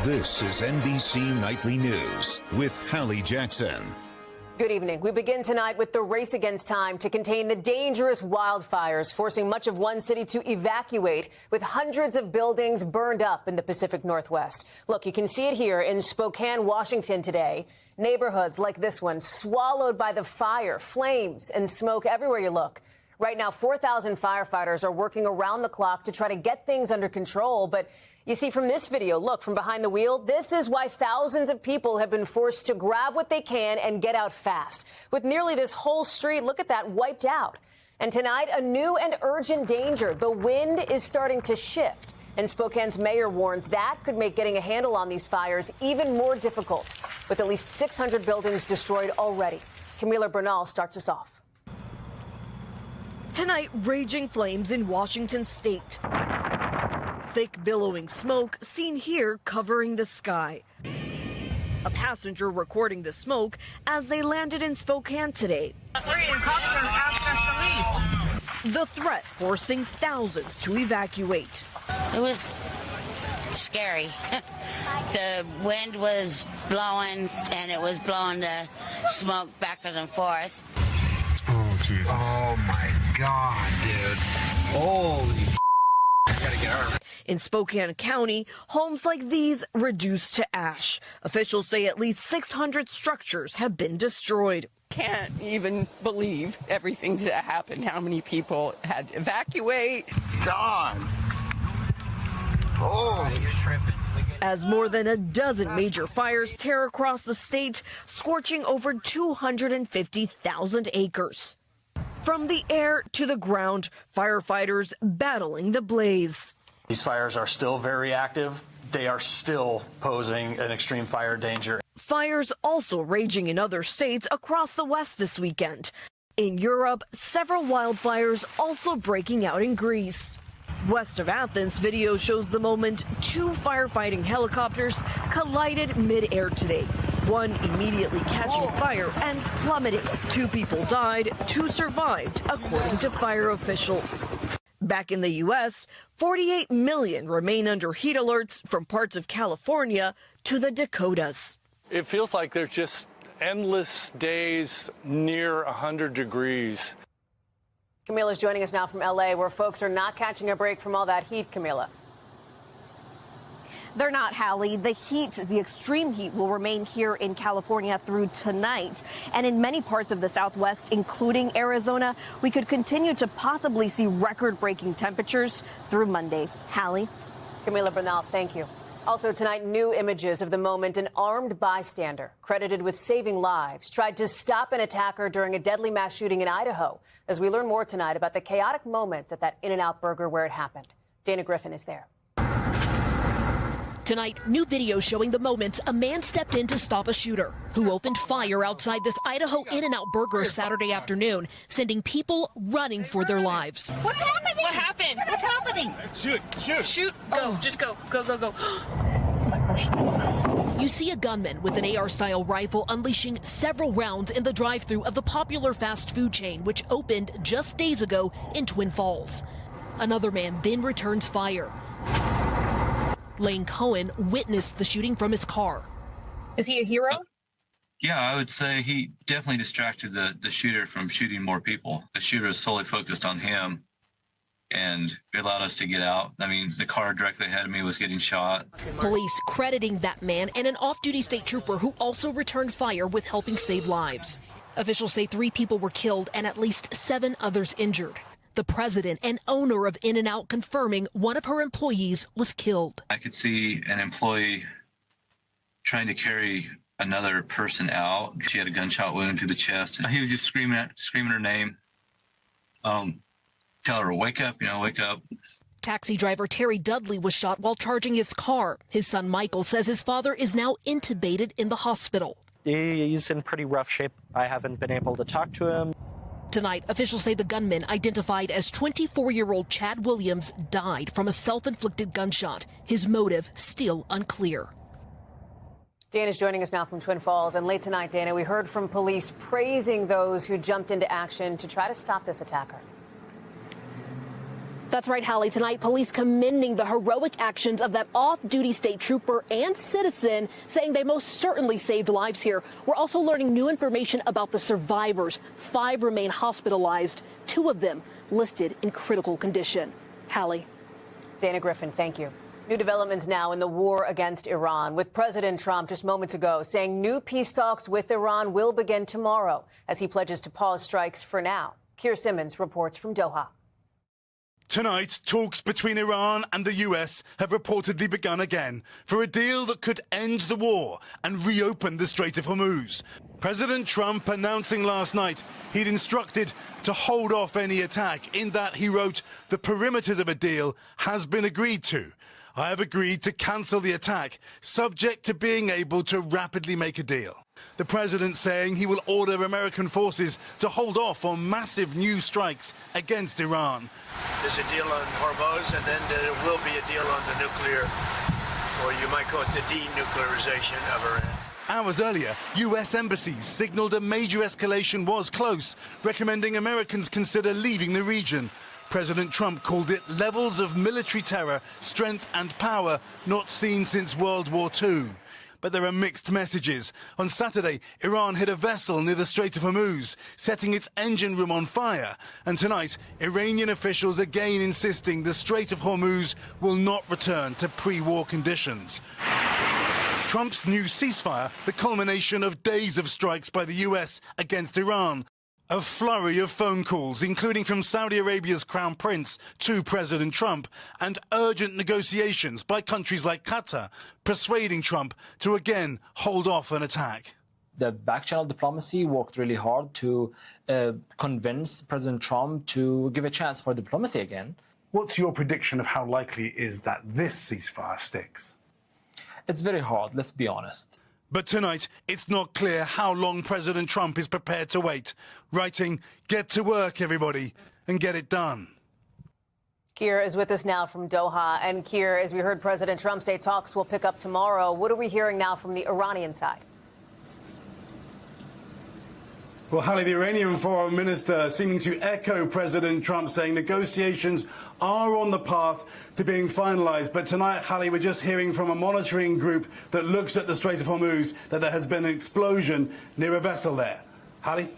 This is NBC Nightly News with Hallie Jackson. Good evening. We begin tonight with the race against time to contain the dangerous wildfires, forcing much of one city to evacuate, with hundreds of buildings burned up in the Pacific Northwest. Look, you can see it here in Spokane, Washington today. Neighborhoods like this one swallowed by the fire, flames and smoke everywhere you look. Right now, 4,000 firefighters are working around the clock to try to get things under control. But you see from this video, look, from behind the wheel, this is why thousands of people have been forced to grab what they can and get out fast. With nearly this whole street, look at that, wiped out. And tonight, a new and urgent danger. The wind is starting to shift. And Spokane's mayor warns that could make getting a handle on these fires even more difficult, with at least 600 buildings destroyed already. Camila Bernal starts us off. Tonight, raging flames in Washington state. Thick billowing smoke seen here covering the sky. A passenger recording the smoke as they landed in Spokane today. Cops are asking us to leave. The threat forcing thousands to evacuate. It was scary. The wind was blowing and it was blowing the smoke backwards and forth. Oh, Jesus. Oh, my God, dude. Holy I gotta get her. In Spokane County, homes like these reduced to ash. Officials say at least 600 structures have been destroyed. Can't even believe everything that happened, how many people had to evacuate. God. Oh, you're tripping. As more than a dozen major fires tear across the state, scorching over 250,000 acres. From the air to the ground, firefighters battling the blaze. These fires are still very active. They are still posing an extreme fire danger. Fires also raging in other states across the West this weekend. In Europe, several wildfires also breaking out in Greece. West of Athens, video shows the moment two firefighting helicopters collided mid-air today. One immediately catching fire and plummeting. 2 people died, 2 survived, according to fire officials. Back in the U.S., 48 million remain under heat alerts from parts of California to the Dakotas. It feels like there's just endless days near 100 degrees. Camila is joining us now from L.A., where folks are not catching a break from all that heat, Camila. They're not, Hallie. The heat, the extreme heat, will remain here in California through tonight. And in many parts of the Southwest, including Arizona, we could continue to possibly see record-breaking temperatures through Monday. Hallie? Camila Bernal, thank you. Also tonight, new images of the moment an armed bystander, credited with saving lives, tried to stop an attacker during a deadly mass shooting in Idaho. As we learn more tonight about the chaotic moments at that In-N-Out burger where it happened. Dana Griffin is there. Tonight, new video showing the moments a man stepped in to stop a shooter who opened fire outside this Idaho In-N-Out burger Saturday afternoon, sending people running for their lives. What's happening? What happened? What's happening? Shoot, shoot. Shoot. Go. Just go. Go, go, go. You see a gunman with an AR-style rifle unleashing several rounds in the drive-thru of the popular fast food chain, which opened just days ago in Twin Falls. Another man then returns fire. Lane Cohen witnessed the shooting from his car. Is he a hero? Yeah, I would say he definitely distracted the shooter from shooting more people. The shooter was solely focused on him, and it allowed us to get out. I mean, the car directly ahead of me was getting shot. Police crediting that man and an off-duty state trooper who also returned fire with helping save lives. Officials say 3 people were killed and at least 7 others injured. The president and owner of In-N-Out confirming one of her employees was killed. I could see an employee trying to carry another person out. She had a gunshot wound to the chest. He was just screaming her name. Tell her to wake up, wake up. Taxi driver Terry Dudley was shot while charging his car. His son Michael says his father is now intubated in the hospital. He's in pretty rough shape. I haven't been able to talk to him. Tonight, officials say the gunman, identified as 24-year-old Chad Williams, died from a self-inflicted gunshot. His motive still unclear. Dana's joining us now from Twin Falls. And late tonight, Dana, we heard from police praising those who jumped into action to try to stop this attacker. That's right, Hallie. Tonight, police commending the heroic actions of that off-duty state trooper and citizen, saying they most certainly saved lives here. We're also learning new information about the survivors. 5 remain hospitalized, 2 of them listed in critical condition. Hallie. Dana Griffin, thank you. New developments now in the war against Iran, with President Trump just moments ago saying new peace talks with Iran will begin tomorrow as he pledges to pause strikes for now. Keir Simmons reports from Doha. Tonight, talks between Iran and the US have reportedly begun again for a deal that could end the war and reopen the Strait of Hormuz. President Trump announcing last night he'd instructed to hold off any attack. In that, he wrote, "The perimeters of a deal has been agreed to. I have agreed to cancel the attack, subject to being able to rapidly make a deal." The president saying he will order American forces to hold off on massive new strikes against Iran. There's a deal on Hormuz, and then there will be a deal on the nuclear, or you might call it the denuclearization of Iran. Hours earlier, US embassies signaled a major escalation was close, recommending Americans consider leaving the region. President Trump called it levels of military terror, strength and power not seen since World War II. But there are mixed messages. On Saturday, Iran hit a vessel near the Strait of Hormuz, setting its engine room on fire. And tonight, Iranian officials again insisting the Strait of Hormuz will not return to pre-war conditions. Trump's new ceasefire, the culmination of days of strikes by the US against Iran. A flurry of phone calls, including from Saudi Arabia's Crown Prince to President Trump, and urgent negotiations by countries like Qatar, persuading Trump to again hold off an attack. The back-channel diplomacy worked really hard to convince President Trump to give a chance for diplomacy again. What's your prediction of how likely is that this ceasefire sticks? It's very hard, let's be honest. But tonight, it's not clear how long President Trump is prepared to wait, writing, "Get to work, everybody, and get it done." Keir is with us now from Doha. And Keir, as we heard President Trump say, talks will pick up tomorrow. What are we hearing now from the Iranian side? Well, Hallie, the Iranian foreign minister seeming to echo President Trump, saying negotiations are on the path to being finalized. But tonight, Hallie, we're just hearing from a monitoring group that looks at the Strait of Hormuz that there has been an explosion near a vessel there. Hallie?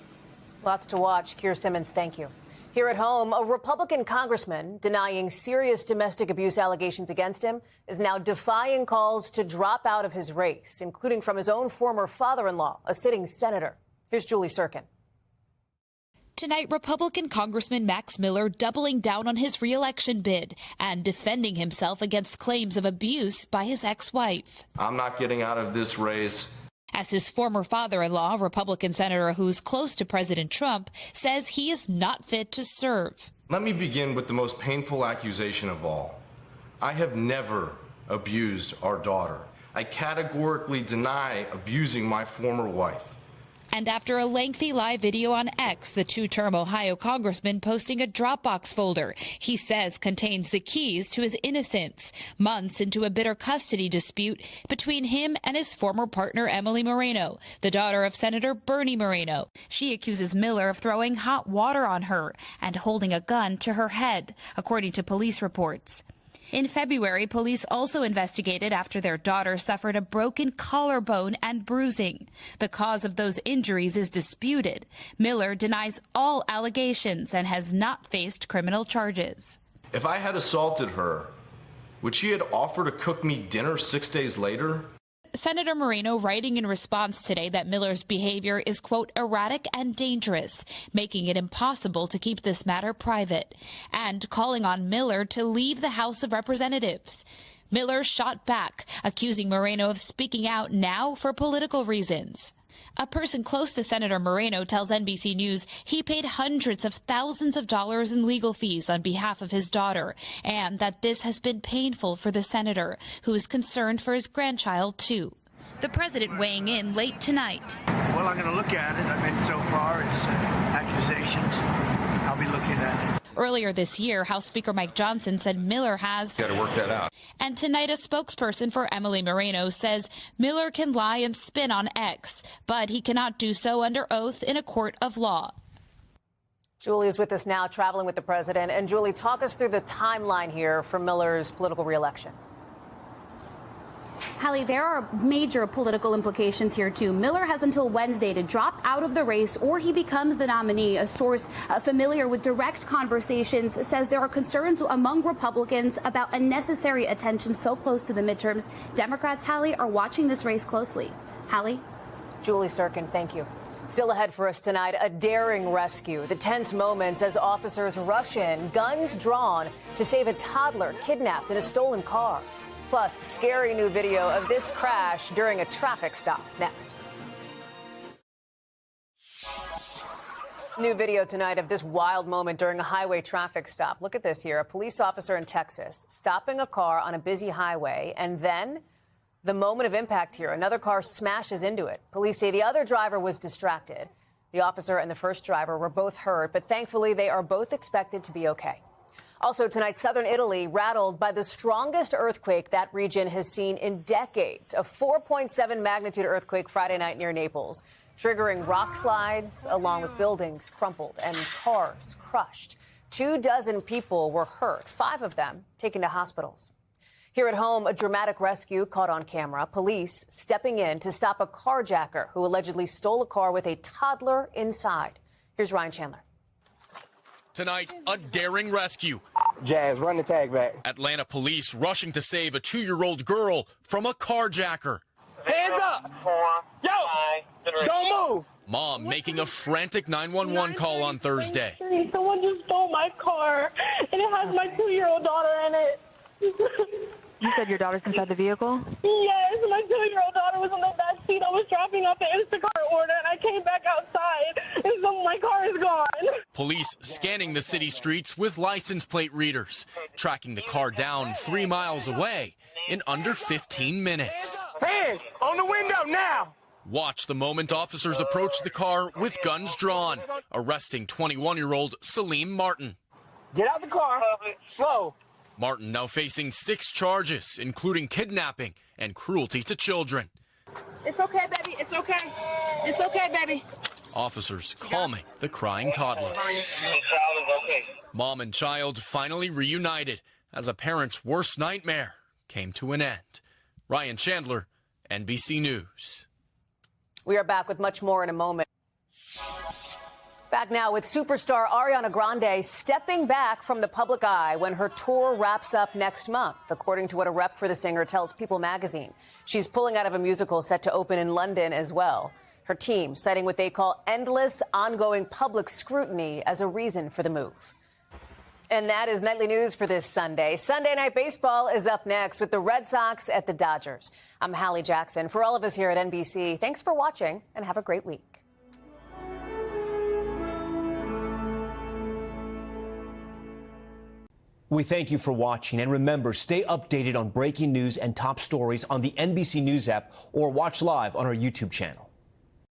Lots to watch. Keir Simmons, thank you. Here at home, a Republican congressman denying serious domestic abuse allegations against him is now defying calls to drop out of his race, including from his own former father-in-law, a sitting senator. Here's Julie Sirkin. Tonight, Republican Congressman Max Miller doubling down on his re-election bid and defending himself against claims of abuse by his ex-wife. I'm not getting out of this race. As his former father-in-law, a Republican senator who's close to President Trump, says he is not fit to serve. Let me begin with the most painful accusation of all. I have never abused our daughter. I categorically deny abusing my former wife. And after a lengthy live video on X, the two-term Ohio congressman posting a Dropbox folder he says contains the keys to his innocence, months into a bitter custody dispute between him and his former partner Emily Moreno, the daughter of Senator Bernie Moreno. She accuses Miller of throwing hot water on her and holding a gun to her head, according to police reports. In February, police also investigated after their daughter suffered a broken collarbone and bruising. The cause of those injuries is disputed. Miller denies all allegations and has not faced criminal charges. If I had assaulted her, would she have offered to cook me dinner 6 days later? Senator Moreno writing in response today that Miller's behavior is, quote, erratic and dangerous, making it impossible to keep this matter private, and calling on Miller to leave the House of Representatives. Miller shot back, accusing Moreno of speaking out now for political reasons. A person close to Senator Moreno tells NBC News he paid hundreds of thousands of dollars in legal fees on behalf of his daughter, and that this has been painful for the senator, who is concerned for his grandchild, too. The president weighing in late tonight. Well, I'm going to look at it. I mean, so far it's accusations. I'll be looking at it. Earlier this year, House Speaker Mike Johnson said Miller has Got to work that out. And tonight, a spokesperson for Emily Moreno says Miller can lie and spin on X, but he cannot do so under oath in a court of law. Julie is with us now, traveling with the president. And Julie, talk us through the timeline here for Miller's political reelection. Hallie, there are major political implications here, too. Miller has until Wednesday to drop out of the race or he becomes the nominee. A source familiar with direct conversations says there are concerns among Republicans about unnecessary attention so close to the midterms. Democrats, Hallie, are watching this race closely. Hallie? Julie Sirkin, thank you. Still ahead for us tonight, a daring rescue. The tense moments as officers rush in, guns drawn, to save a toddler kidnapped in a stolen car. Plus, scary new video of this crash during a traffic stop. Next. New video tonight of this wild moment during a highway traffic stop. Look at this here. A police officer in Texas stopping a car on a busy highway, and then the moment of impact here. Another car smashes into it. Police say the other driver was distracted. The officer and the first driver were both hurt, but thankfully they are both expected to be okay. Also tonight, southern Italy rattled by the strongest earthquake that region has seen in decades. A 4.7 magnitude earthquake Friday night near Naples, triggering rock slides along with buildings crumpled and cars crushed. 24 people were hurt, 5 of them taken to hospitals. Here at home, a dramatic rescue caught on camera. Police stepping in to stop a carjacker who allegedly stole a car with a toddler inside. Here's Ryan Chandler. Tonight, a daring rescue. Jazz, run the tag back. Atlanta police rushing to save a 2-year-old girl from a carjacker. Hands up! Yo! Don't move! Mom making a frantic 911 call on Thursday. Someone just stole my car, and it has my 2-year-old daughter in it. You said your daughter's inside the vehicle? Yes, my 2-year-old daughter was in the back seat. I was dropping off the Instacart order, and I came back outside, and so my car is gone. Police scanning the city streets with license plate readers, tracking the car down 3 miles away in under 15 minutes. Hands on the window now! Watch the moment officers approach the car with guns drawn, arresting 21-year-old Salim Martin. Get out the car, slow. Martin now facing 6 charges, including kidnapping and cruelty to children. It's okay, baby. It's okay. It's okay, baby. Officers calming the crying toddler. Mom and child finally reunited as a parent's worst nightmare came to an end. Ryan Chandler, NBC News. We are back with much more in a moment. Back now with superstar Ariana Grande stepping back from the public eye when her tour wraps up next month, according to what a rep for the singer tells People magazine. She's pulling out of a musical set to open in London as well. Her team citing what they call endless, ongoing public scrutiny as a reason for the move. And that is Nightly News for this Sunday. Sunday Night Baseball is up next with the Red Sox at the Dodgers. I'm Hallie Jackson. For all of us here at NBC, thanks for watching and have a great week. We thank you for watching, and remember, stay updated on breaking news and top stories on the NBC News app or watch live on our YouTube channel.